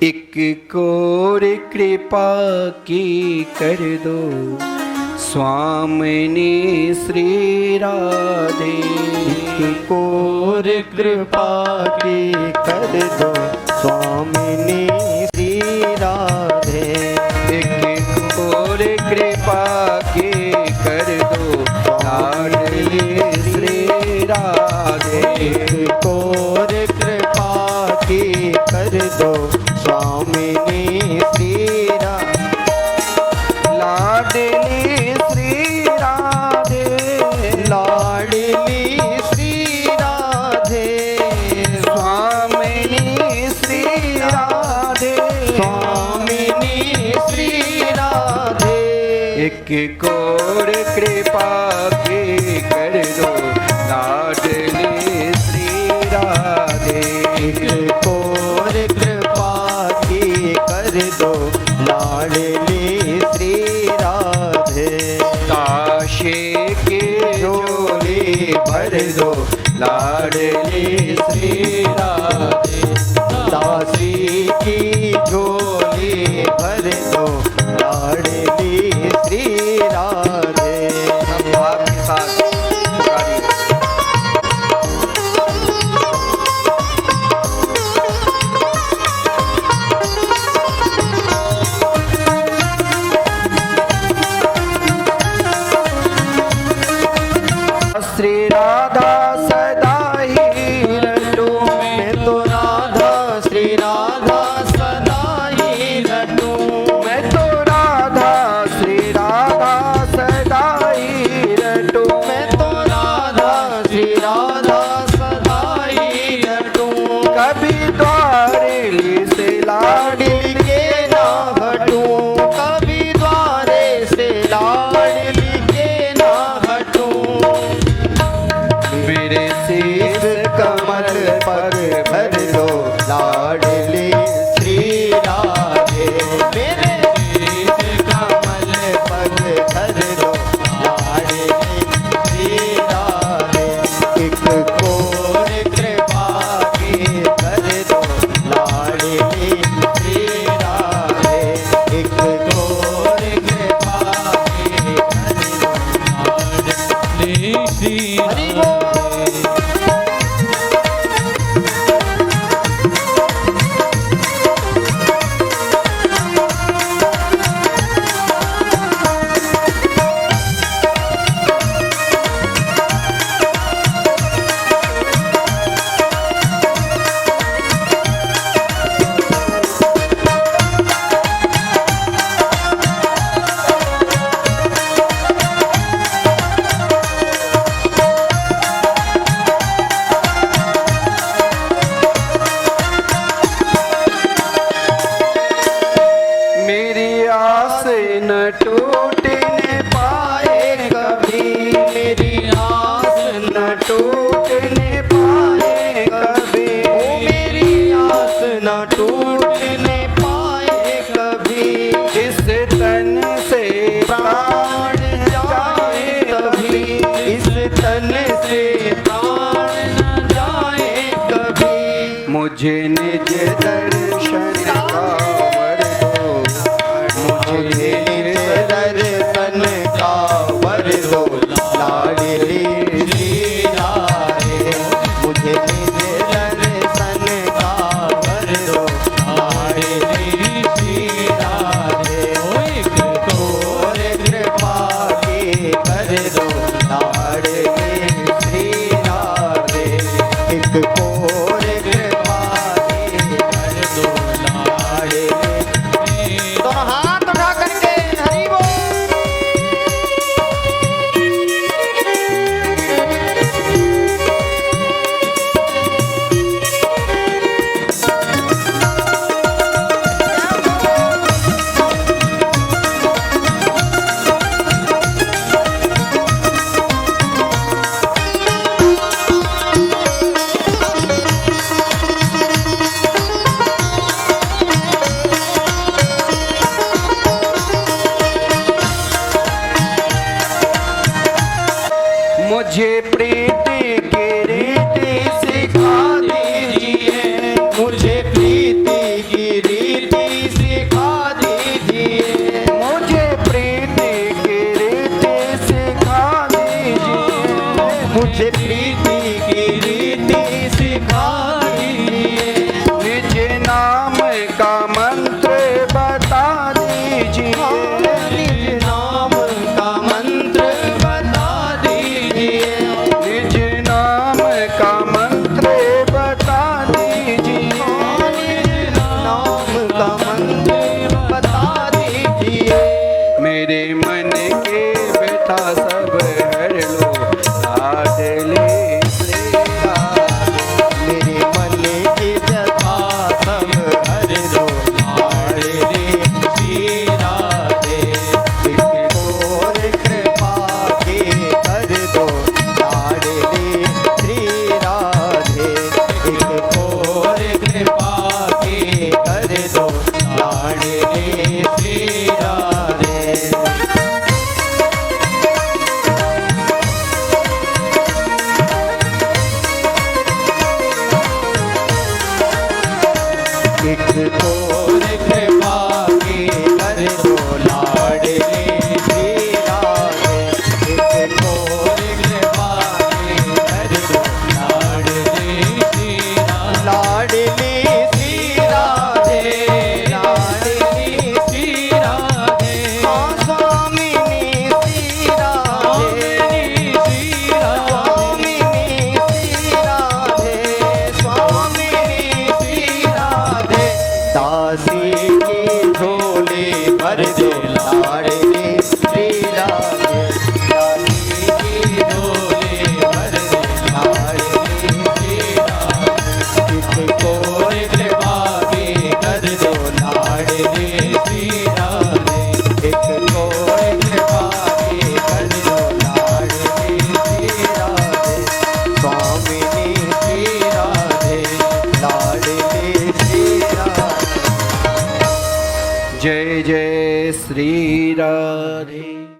एक कोर कृपा की कर दो स्वामिनी श्री राधे। एक कोर कृपा की कर दो स्वामिनी श्री राधे। एक कोर कृपा की कर दो लाडली श्री राधे। एक कोर कृपा की कर दो स्वामिनी श्री लाडली श्री राधे। लाडली श्री राधे। स्वामिनी श्री राधे। स्वामिनी श्री राधे। एक कोर कृपा की कर दो लाडली श्री राधे। एक कोर कृपा की कर दो लाडली श्री राधे। काशी की झोली भर दो लाडली श्री राधे। दासी की झोली भर दो लाडली श्री राधे। सब आपके साथ पुकारिए। श्री राधा सदा ही लड्डू मैं तो राधा श्री राधा सदा ही लड्डू। मैं तो राधा श्री राधा सदा ही लड्डू। मैं तो राधा श्री राधा सदा ही लड्डू। कभी द्वारेली से लाडली के ना हटू। कभी द्वारे से लाडली के ना हटू। मेरे शीश कमल पर भर दो लाडली श्री राधे। मेरे शीश कमल पर भर दो लाडली श्री राधे। एक कोर कृपा की कर दो लाडली श्री राधे। एक कोर कृपा की कर दो लाडली श्री राधे। मेरी आस न टूटने पाए कभी। मेरी आस न टूटने पाए कभी। ओ मेरी आस न टूटने पाए कभी। इस तन से प्राण जाए कभी। इस तन से प्राण न जाए कभी। मुझे निज दर्शन का वर दो। मुझे निज दर्शन का वर दो लाडली श्री राधे। मुझे निज दर्शन का वर दो लाडली श्री राधे। एक कोर कृपा की कर दो लाडली श्री राधे। एक कोर कृपा की कर दो का मंत्र बता दीजिए, निज नाम का मंत्र बता दीजिए, निज नाम का मंत्र बता दीजिए, निज नाम का मंत्र बता दीजिए। मेरे मन के व्यथा सब हर लो लाडले श्री राधे। मेरे मन की व्यथा सब हर लो लाडले श्री राधे। एक और कृपा के कर दो लाडले श्री राधे। एक और कृपा के कर दो लाडले श्री राधे। एक और कृपा के कर दो लाडले श्री राधे। एक और कृपा के कर दो लाडले श्री राधे। लाडले श्री राधे, लाडले श्री राधे। हाँ स्वामिनी श्री राधे, स्वामिनी श्री राधे, स्वामिनी श्री राधे। दासी की झोली भर दो लाडले श्री राधे। दासी की झोली भर दो लाडले श्री राधे। एक और कृपा के कर दो लाडले श्री राधे। एक और कृपा के कर दो लाडले श्री राधे। स्वामिनी श्री राधे, लाडले श्री राधे। जय जय श्री राधे।